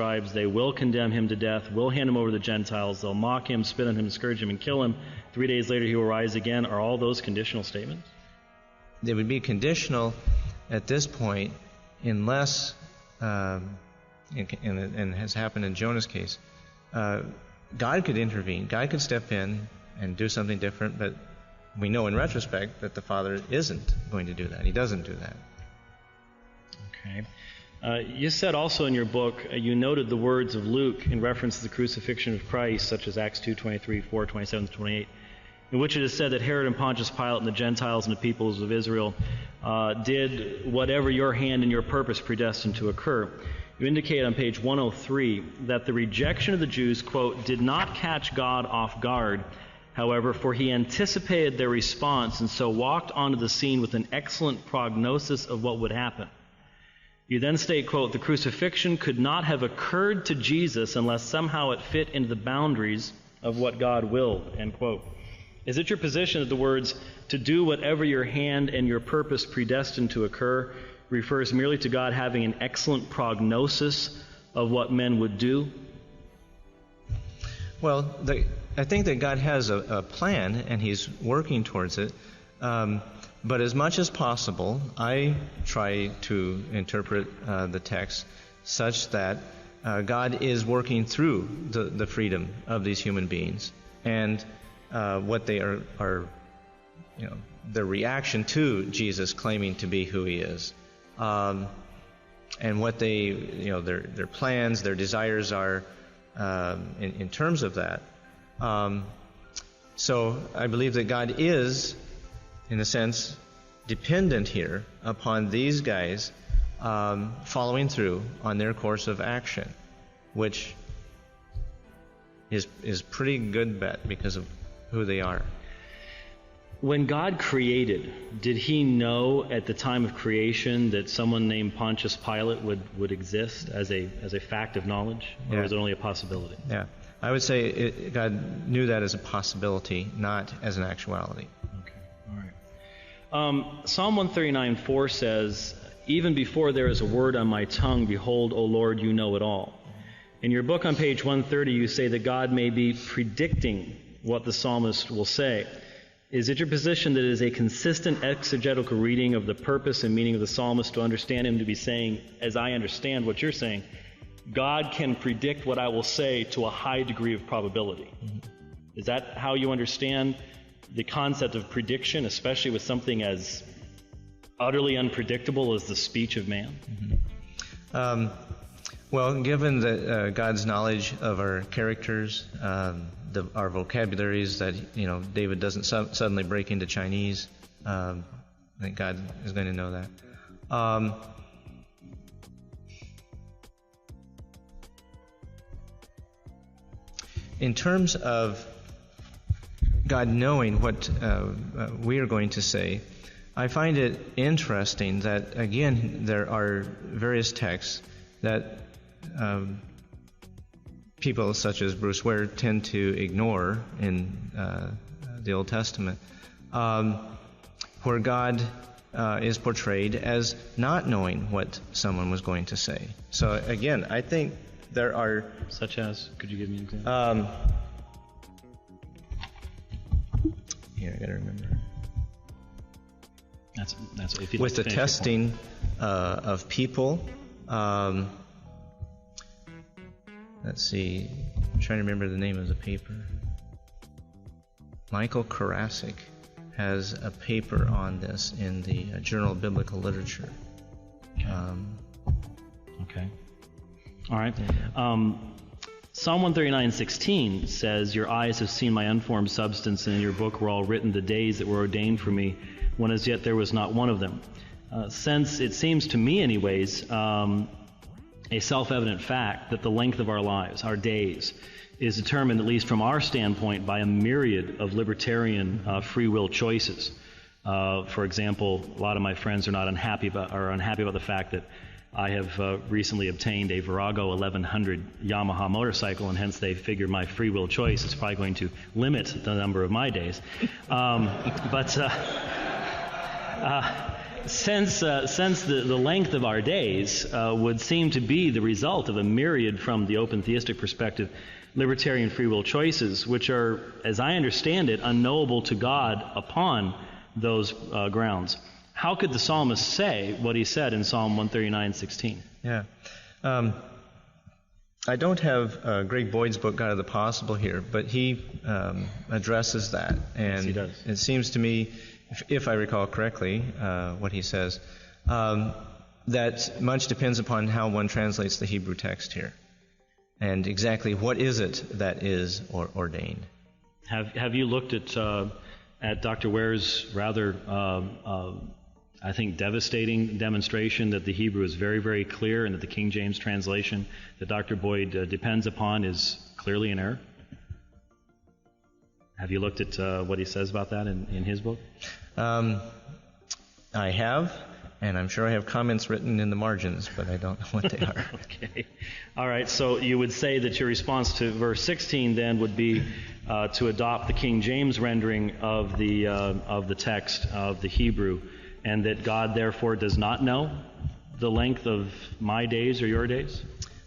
scribes, they will condemn him to death, will hand him over to the Gentiles, they'll mock him, spit on him, scourge him, and kill him. 3 days later he will rise again. Are all those conditional statements? They would be conditional at this point unless, and has happened in Jonah's case, God could intervene. God could step in and do something different, but we know in retrospect that the Father isn't going to do that. He doesn't do that. Okay. You said also in your book, you noted the words of Luke in reference to the crucifixion of Christ, such as Acts 2:23, 4:27-28, in which it is said that Herod and Pontius Pilate and the Gentiles and the peoples of Israel did whatever your hand and your purpose predestined to occur. You indicate on page 103 that the rejection of the Jews, quote, did not catch God off guard, however, for he anticipated their response and so walked onto the scene with an excellent prognosis of what would happen. You then state, quote, the crucifixion could not have occurred to Jesus unless somehow it fit into the boundaries of what God willed, end quote. Is it your position that the words, to do whatever your hand and your purpose predestined to occur, refers merely to God having an excellent prognosis of what men would do? Well, I think that God has a plan, and He's working towards it. But as much as possible, I try to interpret the text such that God is working through the freedom of these human beings and what they are, their reaction to Jesus claiming to be who He is, and what they, their plans, their desires are in terms of that. So I believe that God is, in a sense, dependent here upon these guys following through on their course of action, which is pretty good bet because of who they are. When God created, did He know at the time of creation that someone named Pontius Pilate would exist as a fact of knowledge, or was it only a possibility? Yeah, I would say God knew that as a possibility, not as an actuality. Psalm 139:4 says, even before there is a word on my tongue, behold, O Lord, you know it all. In your book on page 130, you say that God may be predicting what the psalmist will say. Is it your position that it is a consistent exegetical reading of the purpose and meaning of the psalmist to understand him to be saying, as I understand what you're saying, God can predict what I will say to a high degree of probability? Mm-hmm. Is that how you understand the concept of prediction, especially with something as utterly unpredictable as the speech of man? Mm-hmm. Well, given that God's knowledge of our characters, our vocabularies, that David doesn't suddenly break into Chinese, I think God is going to know that. In terms of God knowing what we are going to say, I find it interesting that, again, there are various texts that people such as Bruce Ware tend to ignore in the Old Testament, where God is portrayed as not knowing what someone was going to say. So, again, I think there are... Such as? Could you give me an example? Here, I got to remember. That's if you with the testing of people. Let's see. I'm trying to remember the name of the paper. Michael Karasik has a paper on this in the Journal of Biblical Literature. Okay. All right. Psalm 139:16 says, your eyes have seen my unformed substance, and in your book were all written the days that were ordained for me, when as yet there was not one of them. Since it seems to me anyways, a self-evident fact that the length of our lives, our days, is determined, at least from our standpoint, by a myriad of libertarian free will choices. For example, a lot of my friends are unhappy about the fact that I have recently obtained a Virago 1100 Yamaha motorcycle, and hence they figure my free will choice is probably going to limit the number of my days. since the length of our days would seem to be the result of a myriad, from the open theistic perspective, libertarian free will choices, which are, as I understand it, unknowable to God upon those grounds. How could the psalmist say what he said in Psalm 139:16? Yeah. I don't have Greg Boyd's book, God of the Possible, here, but he addresses that. And yes, he does. It seems to me, if I recall correctly, what he says, that much depends upon how one translates the Hebrew text here, and exactly what is it that is ordained. Have you looked at Dr. Ware's rather, I think, devastating demonstration that the Hebrew is very, very clear, and that the King James translation that Dr. Boyd depends upon is clearly in error? Have you looked at what he says about that in his book? I have, and I'm sure I have comments written in the margins, but I don't know what they are. Okay. All right, so you would say that your response to verse 16 then would be to adopt the King James rendering of the text of the Hebrew, and that God therefore does not know the length of my days or your days?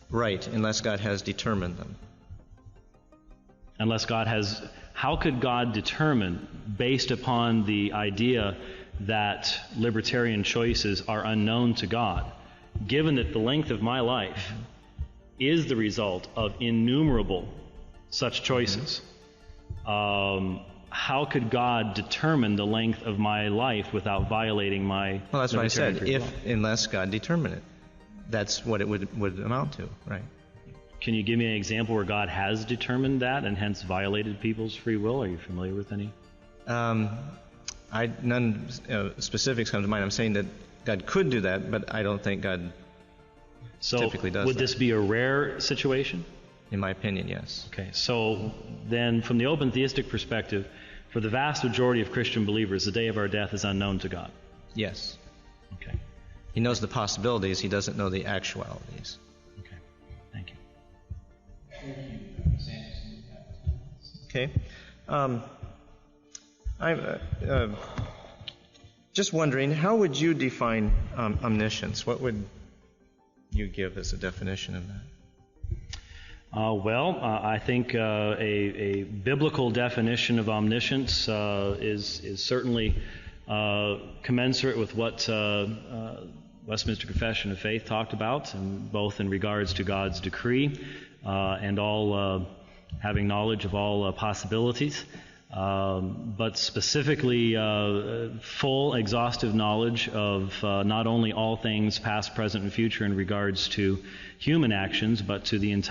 Right, unless God has determined them. Unless God has... How could God determine, based upon the idea that libertarian choices are unknown to God, given that the length of my life is the result of innumerable such choices? How could God determine the length of my life without violating my... Well, that's what I said. Unless God determined it. That's what it would amount to, right? Can you give me an example where God has determined that and hence violated people's free will? Are you familiar with any? None specifics come to mind. I'm saying that God could do that, but I don't think God typically does that. So would this be a rare situation? In my opinion, yes. Okay, so then from the open theistic perspective, for the vast majority of Christian believers, the day of our death is unknown to God. Yes. Okay. He knows the possibilities. He doesn't know the actualities. Okay. Thank you. Okay. I'm just wondering, how would you define omniscience? What would you give as a definition of that? I think a biblical definition of omniscience is certainly commensurate with what Westminster Confession of Faith talked about, and both in regards to God's decree and all having knowledge of all possibilities, but specifically full, exhaustive knowledge of not only all things past, present, and future in regards to human actions, but to the entire